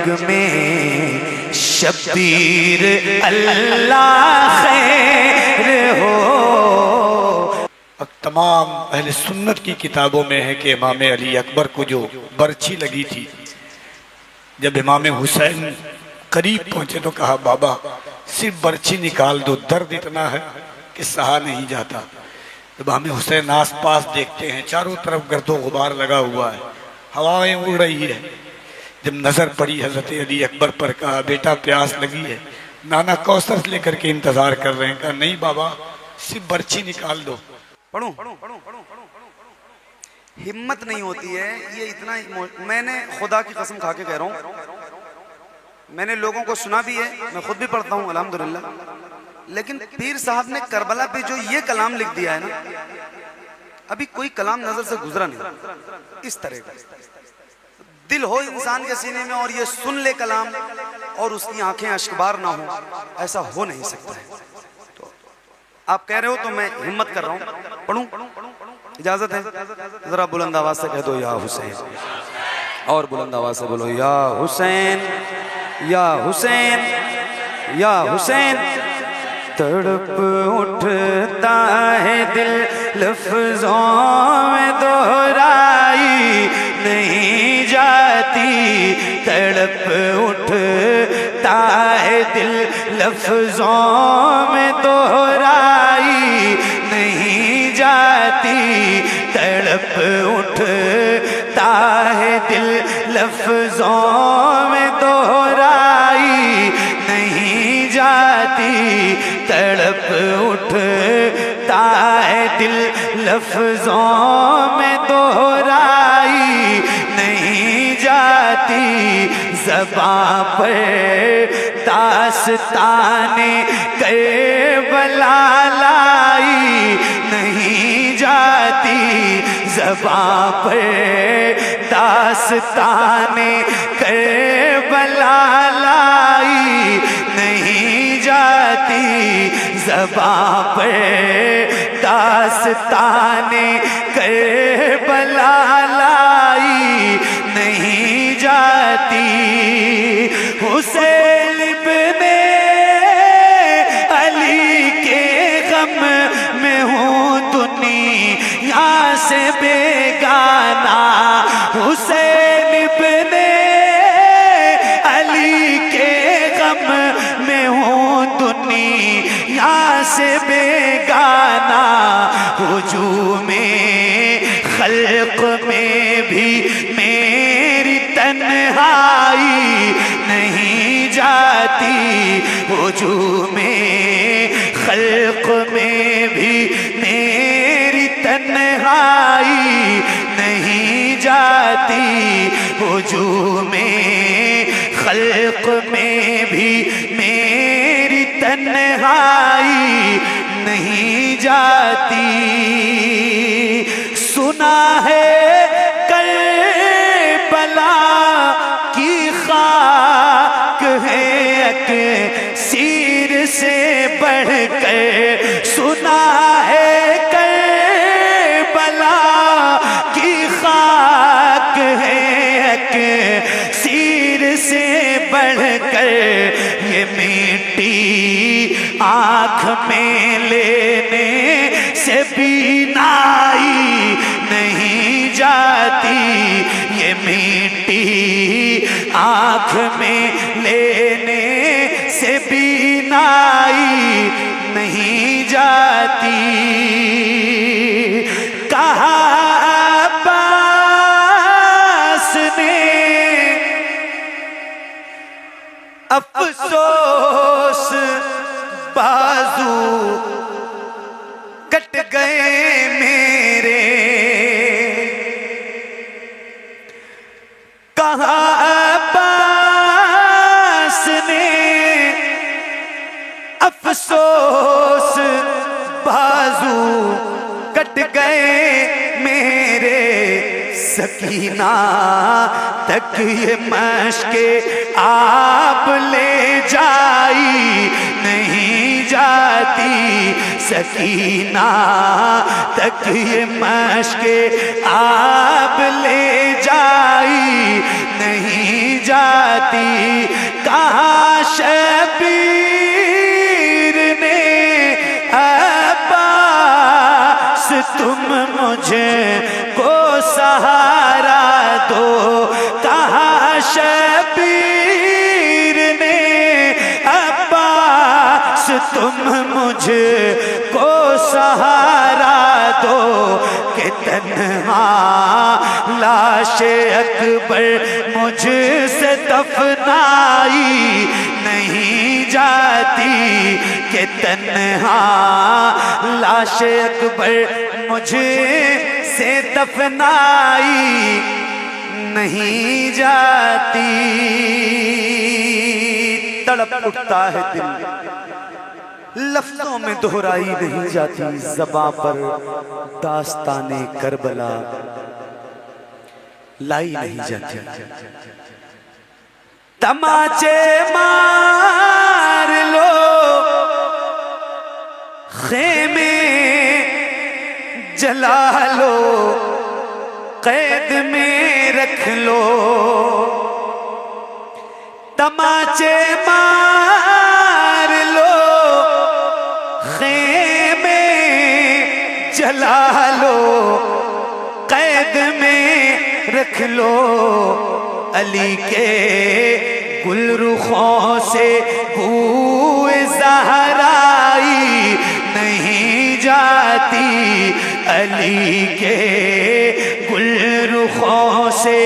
جگ میں شبیر اللہ خیر ہو۔ اب تمام اہل سنت کی کتابوں میں ہے کہ امام علی اکبر کو جو برچھی لگی تھی، جب امام حسین قریب پہنچے تو کہا بابا صرف برچھی نکال دو، درد اتنا ہے کہ سہا نہیں جاتا۔ جب امام حسین آس پاس دیکھتے ہیں چاروں طرف گرد و غبار لگا ہوا ہے، ہوائیں اڑ رہی ہے، جب نظر پڑی حضرت علی اکبر پر کہا بیٹا پیاس لگی ہے، نانا کوثر لے کر کے انتظار کر رہے ہیں، کہا نہیں بابا صرف برچھی نکال دو۔ پڑھوں؟ ہمت نہیں ہوتی ہے یہ اتنا، میں نے خدا کی قسم کھا کے کہہ رہا ہوں، میں نے لوگوں کو سنا بھی ہے، میں خود بھی پڑھتا ہوں الحمدللہ، لیکن پیر صاحب نے کربلا پہ جو یہ کلام لکھ دیا ہے نا، ابھی کوئی کلام نظر سے گزرا نہیں اس طرح کا۔ دل ہو انسان کے سینے میں اور یہ سن لے کلام اور اس کی آنکھیں اشکبار نہ ہوں، ایسا ہو نہیں سکتا ہے۔ تو آپ کہہ رہے ہو تو میں ہمت کر رہا ہوں، پڑھوں؟ اجازت ہے؟ ذرا بلند آواز سے کہہ دو یا حسین، اور بلند آواز سے بولو یا حسین یا حسین یا حسین۔ تڑپ اٹھتا ہے دل لفظوں میں دہرائی نہیں جاتی، تڑپ اٹھتا ہے دل لفظوں میں دہرائی نہیں جاتی، تڑپ اٹھتا ہے دل لفظوں میں دہرائی نہیں جاتی، تڑپ اٹھتا ہے دل لفظوں میں دہرائی نہیں جاتی، زباں پر داستان کربلا لائی نہیں جاتی، زباں پر داستان کربلا لائی نہیں جاتی، زباں پر داستان کربلا لائی نہیں جاتی۔ حسین ابن علی کے غم میں ہوں دنیا سے بیگانہ، حسین ابن علی کے غم میں ہوں دنیا سے بیگانہ، ہجوم خلق میں بھی میری تنہائی نہیں جاتی، ہجوم خلق میں بھی میری تنہائی نہیں جاتی، ہجوم خلق میں بھی میری تنہائی نہیں جاتی۔ سنا ہے کربلا کی خاک ہے اکسیر سے بڑھ کر، سنا ہے کربلا کی خاک ہے اکسیر سے بڑھ کر، یہ مٹی آنکھ میں لینے سے بینائی نہیں جاتی، یہ مٹی آنکھ میں لینے سے بینائی نہیں جاتی۔ کہا عباس نے افسوس بازو کٹ گئے میرے، کہا عباس نے افسوس بازو کٹ گئے میرے، سکینہ تک یہ مشک آپ لے جائی نہیں جاتی، سکینہ تک یہ مشک آپ لے جائی نہیں جاتی کہاں شبیر نے عباس تم مجھے کو سہارا دو کہاں شبیر نے عباس تم مجھے کو سہارا دو کہ تنہا لاش اکبر مجھ سے دفنائی نہیں جاتی کہ تنہا لاش اکبر مجھ سے دفنائی نہیں جاتی تڑپ اٹھتا ہے دل لفظوں میں دہرائی نہیں جاتی زباں پر داستان کربلا لائی نہیں جاتی تماچے مار لو خیمے جلا لو قید میں رکھ لو تماچے مار لو خیمے جلا لو قید میں رکھ لو علی کے گل رخوں سے بوئے زہرائی نہیں جاتی علی کے گل رخوں سے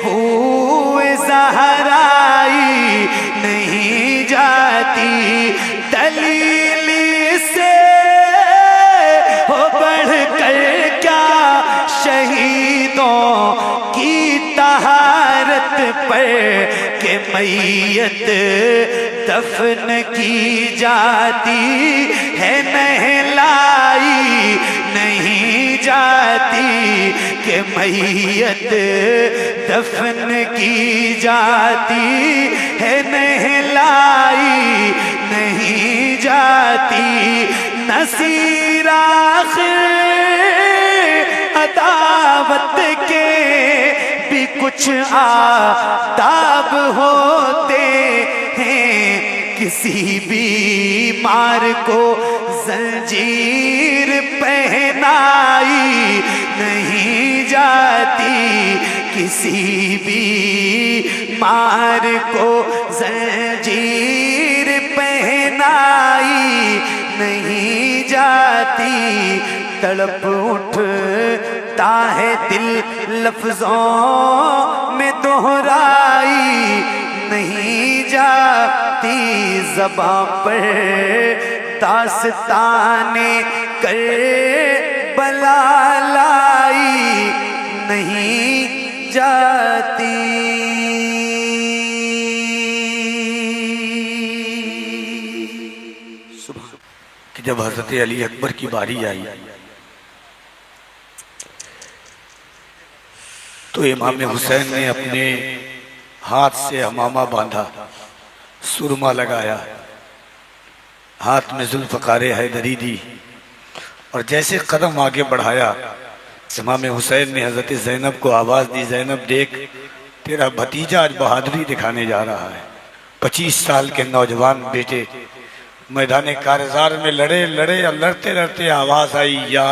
بوئے زہرائی نہیں جاتی دلیل سے ہو بڑھ کر کیا شہیدوں کی طہارت پر کہ میت دفن کی جاتی ہے نہلائی نہیں جاتی کہ میت دفن کی جاتی ہے نہلائی نہیں جاتی نصیر آخر عداوت کے بھی کچھ آداب ہوتے ہیں کسی بیمار کو زنجیر پہنائی نہیں جاتی کسی بیمار کو زنجیر پہنائی نہیں جاتی تڑپ اٹھتا ہے دل لفظوں میں دہرائی نہیں جاتی زباں پر داستان کربلا لائی نہیں جاتی کہ جب حضرت علی اکبر کی باری آئی تو امام حسین نے اپنے ہاتھ سے امامہ باندھا سرما لگایا ہاتھ میں ذوالفقار حیدری دی اور جیسے قدم آگے بڑھایا امام حسین نے حضرت زینب کو آواز دی زینب دیکھ تیرا بھتیجا آج بہادری دکھانے جا رہا ہے 25 سال کے نوجوان بیٹے میدان کارزار میں لڑے اور لڑتے لڑتے آواز آئی یا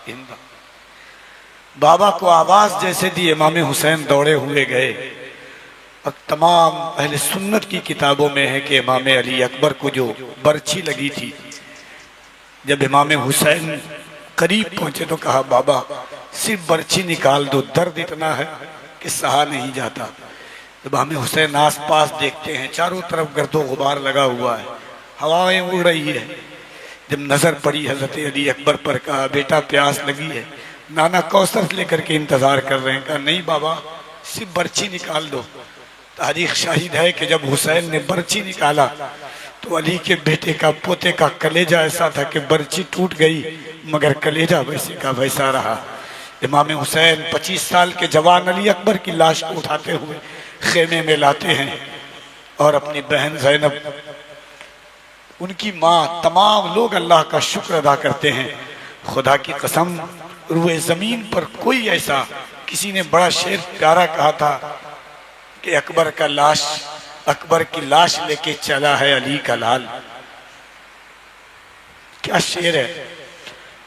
ہند بابا کو آواز جیسے دی امام حسین دوڑے ہوئے گئے اور تمام اہل سنت کی کتابوں میں ہے کہ امام علی اکبر کو جو برچھی لگی تھی جب امام حسین قریب پہنچے تو کہا بابا صرف برچھی نکال دو درد اتنا ہے کہ سہا نہیں جاتا جب امام حسین آس پاس دیکھتے ہیں چاروں طرف گرد و غبار لگا ہوا ہے ہوائیں اڑ رہی ہے جب نظر پڑی حضرت علی اکبر پر کہا بیٹا پیاس لگی ہے نانا کوثر لے کر کے انتظار کر رہے ہیں کہا نہیں بابا صرف برچھی نکال دو تاریخ شاہد ہے کہ جب حسین نے برچھی نکالا تو علی کے بیٹے کا پوتے کا کلیجہ ایسا تھا کہ برچھی ٹوٹ گئی مگر کلیجہ ویسے کا ویسا رہا امام حسین 25 سال کے جوان علی اکبر کی لاش کو اٹھاتے ہوئے خیمے میں لاتے ہیں اور اپنی بہن زینب ان کی ماں تمام لوگ اللہ کا شکر ادا کرتے ہیں خدا کی قسم روئے زمین پر کوئی ایسا کسی نے بڑا شعر پیارا کہا تھا کہ کہ اکبر کی لاش لے کے چلا ہے علی کا لال. کیا شعر ہے.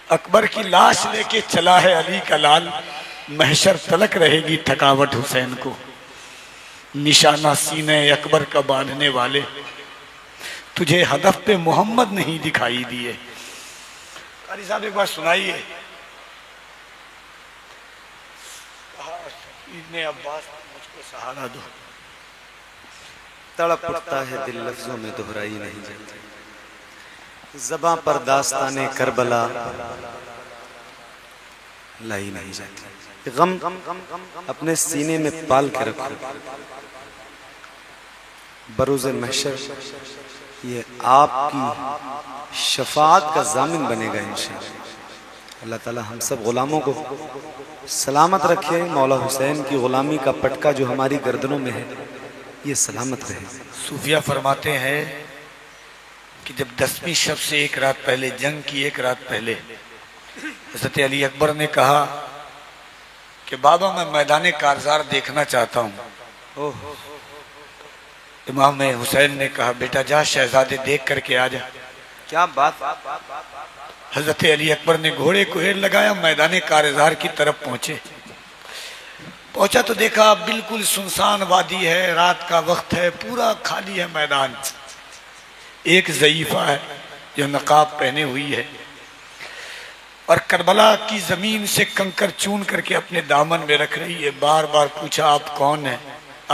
اکبر کی لاش لے کے چلا ہے علی کا لال, محشر تلک رہے گی تھکاوٹ حسین کو, نشانہ سینے اکبر کا باندھنے والے, تجھے ہدف پہ محمد نہیں دکھائی دیے. قاری صاحب ایک بار سنائیے. ابن عباس مجھ کو سہارا دو. تڑپ اٹھتا ہے دل لفظوں میں دہرائی نہیں جاتی, زباں پر داستان کربلا لائی نہیں جاتی. غم اپنے سینے میں پال کے رکھو, بروز محشر یہ آپ کی شفاعت کا ضامن بنے گا انشاءاللہ. اللہ تعالی ہم سب غلاموں کو سلامت رکھے. مولا حسین کی غلامی کا پٹکا جو ہماری گردنوں میں ہے یہ سلامت رہے. صوفیہ فرماتے ہیں کہ جب 10ویں شب سے ایک رات پہلے, جنگ کی ایک رات پہلے, حضرت علی اکبر نے کہا کہ بابا میں میدان کارزار دیکھنا چاہتا ہوں. امام حسین نے کہا بیٹا جا شہزادے دیکھ کر کے آ جا. کیا بات. حضرت علی اکبر نے گھوڑے کو ہیر لگایا, میدان کارزار کی طرف پہنچا تو دیکھا بالکل سنسان وادی ہے, رات کا وقت ہے, پورا خالی ہے میدان. ایک ضعیفہ ہے جو نقاب پہنے ہوئی ہے اور کربلا کی زمین سے کنکر چون کر کے اپنے دامن میں رکھ رہی ہے. بار بار پوچھا آپ کون ہیں,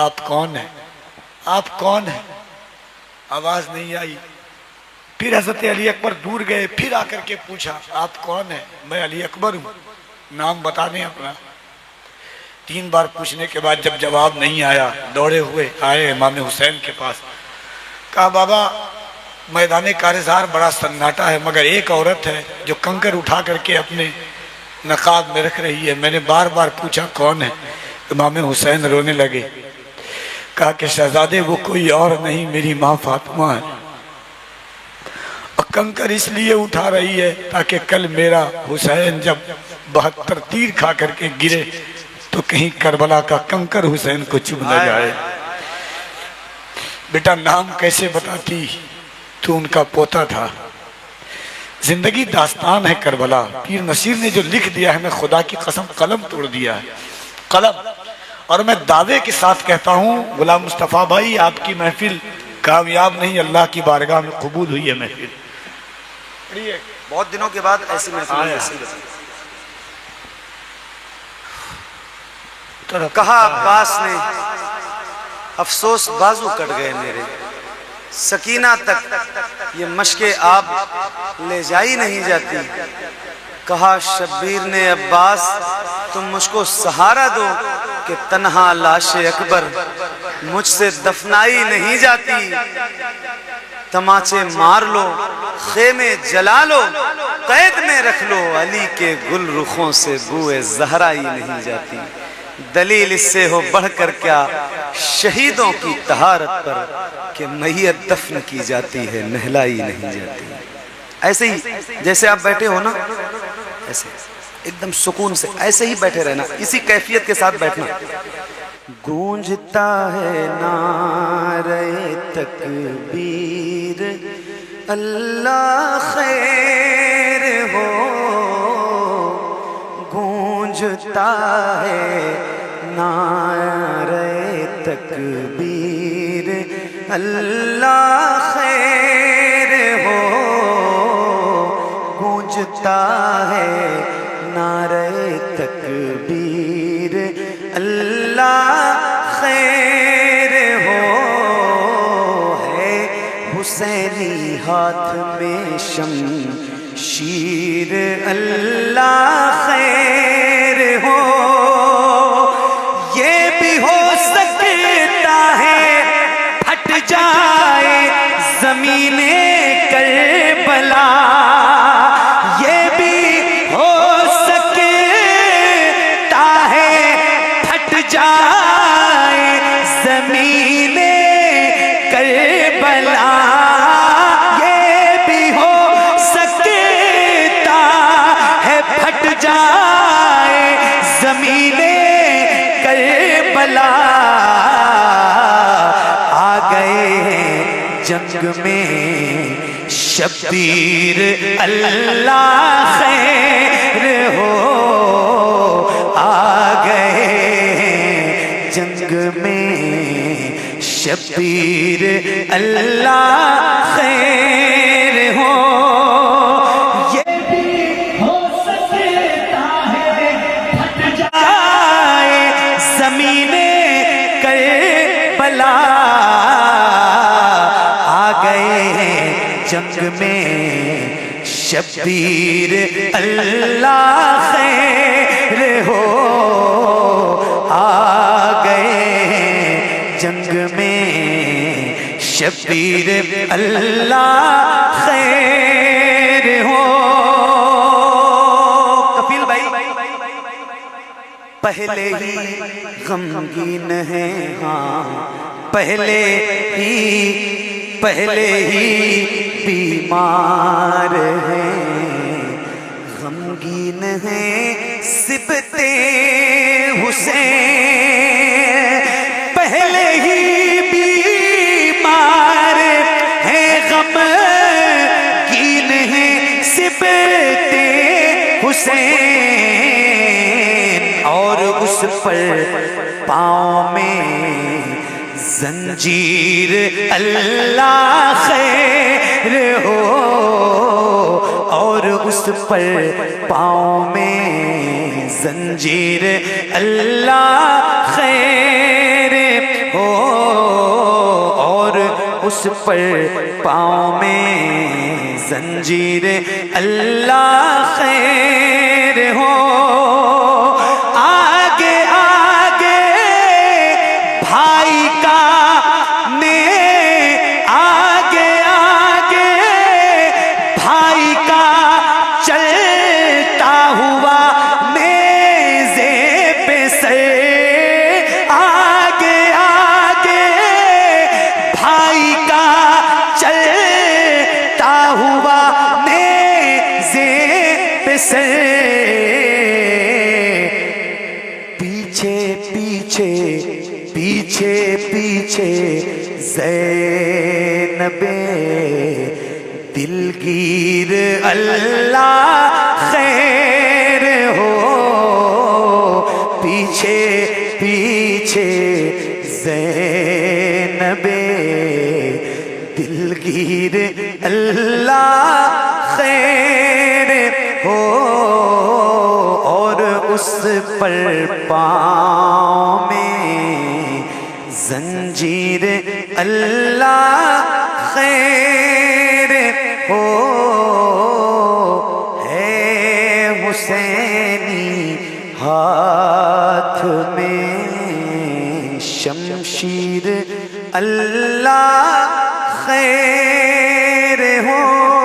آپ کون ہیں, آپ کون ہیں. آواز نہیں آئی. پھر حضرت علی اکبر دور گئے, پھر آ کر کے پوچھا آپ کون ہیں. میں علی اکبر ہوں, نام بتا دیں اپنا. 3 بار پوچھنے کے بعد جب جواب نہیں آیا, دوڑے ہوئے آئے امام حسین کے پاس. کہا بابا میدان کارزار بڑا سناٹا ہے, مگر ایک عورت ہے جو کنکر اٹھا کر کے اپنے نقاب میں رکھ رہی ہے. میں نے بار بار پوچھا کون ہے. امام حسین رونے لگے. کہا کہ شہزادے وہ کوئی اور نہیں, میری ماں فاطمہ ہے. کنکر اس لیے اٹھا رہی ہے تاکہ کل میرا حسین جب 72 تیر کھا کر کے گرے تو کہیں کربلا کا کنکر حسین کو چبھ نہ جائے. بیٹا نام کیسے بتاتی, تو ان کا پوتا تھا. زندگی داستان ہے کربلا. پیر نصیر نے جو لکھ دیا ہے, میں خدا کی قسم قلم توڑ دیا ہے, قلم. اور میں دعوے کے ساتھ کہتا ہوں غلام مصطفیٰ بھائی آپ کی محفل کامیاب نہیں, اللہ کی بارگاہ میں قبول ہوئی ہے محفل. بہت دنوں کے بعد ایسی محفل. کہا عباس نے افسوس بازو کٹ گئے میرے, سکینہ تک یہ مشق آب لے جائی نہیں جاتی. کہا شبیر نے عباس تم مجھ کو سہارا دو کہ تنہا لاش اکبر مجھ سے دفنائی نہیں جاتی. تماچے مار لو, خیمے جلا لو, قید میں رکھ لو, علی کے گل رخوں سے بوئے زہرائی نہیں جاتی. دلیل اس سے ہو بڑھ کر کیا شہیدوں کی طہارت پر کہ میت دفن کی جاتی ہے نہلائی نہیں جاتی. ایسے ہی جیسے آپ بیٹھے ہو نا, ایسے ایک دم سکون سے ایسے ہی بیٹھے رہنا, اسی کیفیت کے ساتھ بیٹھنا. گونجتا ہے نعرہ تکبیر اللہ خیر ہو, گونجتا ہے نعرہ تکبیر اللہ خیر ہو, گونجتا ہے نعرہ تکبیر اللہ خیر ہو. ہے حسینی ہاتھ میں شمشیر اللہ خیر ہو. یہ بھی ہو سکتا ہے پھٹ جائے زمین کربلا, یہ بھی ہو سکتا ہے پھٹ جائے زمین کربلا, یہ بھی ہو سکتا ہے پھٹ جائے جنگ میں شبیر اللہ خیر ہو آ گئے جنگ میں شبیر اللہ خیر ہو یہ بھی ہو سکتا ہے پھٹ جائے زمین کربلا آ گئے جنگ میں شبیر اللہ خیر ہو آ گئے جنگ میں شبیر اللہ خیر ہو کفیل بھائی پہلے ہی غمگین ہے ہاں پہلے ہی بیمار ہیں غمگین ہیں سبتے حسین پہلے ہی بیمار ہیں غمگین ہیں سبتے حسین اور اس پر پاؤں میں زنجیر اللہ خیر ہو اور اس پر پاؤں میں زنجیر اللہ خیر ہو اور اس پر پاؤں میں زنجیر اللہ خیر ہو آگے آگے بھائی کا آگے آگے بھائی کا چلتا ہوا نیزے پہ سر آگے آگے بھائی کا چلتا ہوا نیزے پہ سر پیچھے پیچھے پیچھے پیچھے زینب دلگیر اللہ خیر ہو پیچھے پیچھے زینب دلگیر اللہ خیر ہو اور اس پر پاؤں میں زنجیر اللہ خیر ہو ہے حسینی ہاتھ میں شمشیر اللہ خیر ہو